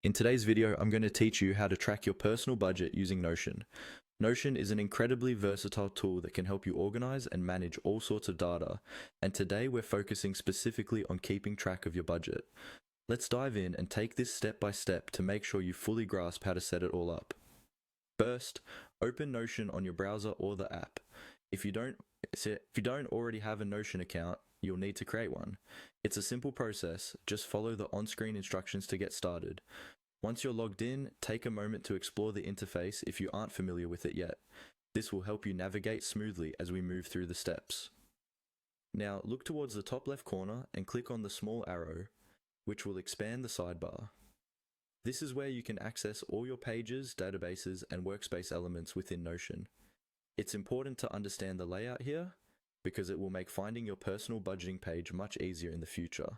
In today's video, I'm going to teach you how to track your personal budget using Notion. Notion is an incredibly versatile tool that can help you organize and manage all sorts of data, and today we're focusing specifically on keeping track of your budget. Let's dive in and take this step by step to make sure you fully grasp how to set it all up. First, open Notion on your browser or the app. If you don't already have a Notion account, you'll need to create one. It's a simple process, just follow the on-screen instructions to get started. Once you're logged in, take a moment to explore the interface if you aren't familiar with it yet. This will help you navigate smoothly as we move through the steps. Now, look towards the top left corner and click on the small arrow, which will expand the sidebar. This is where you can access all your pages, databases, and workspace elements within Notion. It's important to understand the layout here, because it will make finding your personal budgeting page much easier in the future.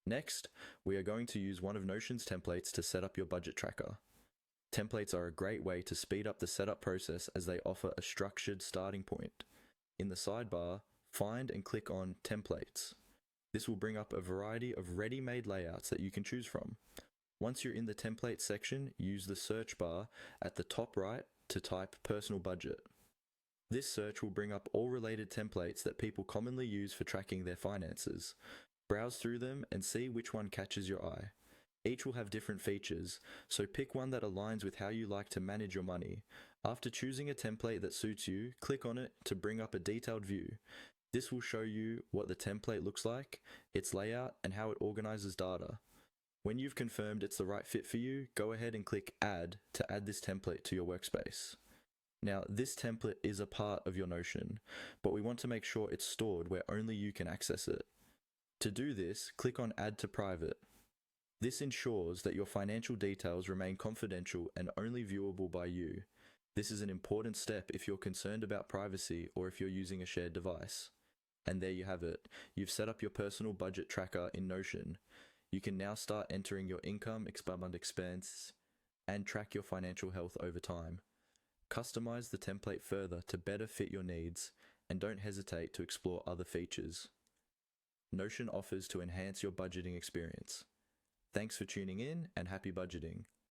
Next, we are going to use one of Notion's templates to set up your budget tracker. Templates are a great way to speed up the setup process as they offer a structured starting point. In the sidebar, find and click on Templates. This will bring up a variety of ready-made layouts that you can choose from. Once you're in the Templates section, use the search bar at the top right to type Personal Budget. This search will bring up all related templates that people commonly use for tracking their finances. Browse through them and see which one catches your eye. Each will have different features, so pick one that aligns with how you like to manage your money. After choosing a template that suits you, click on it to bring up a detailed view. This will show you what the template looks like, its layout, and how it organizes data. When you've confirmed it's the right fit for you, go ahead and click Add to add this template to your workspace. Now, this template is a part of your Notion, but we want to make sure it's stored where only you can access it. To do this, click on Add to Private. This ensures that your financial details remain confidential and only viewable by you. This is an important step if you're concerned about privacy or if you're using a shared device. And there you have it. You've set up your personal budget tracker in Notion. You can now start entering your income, expense, and track your financial health over time. Customize the template further to better fit your needs, and don't hesitate to explore other features Notion offers to enhance your budgeting experience. Thanks for tuning in and happy budgeting.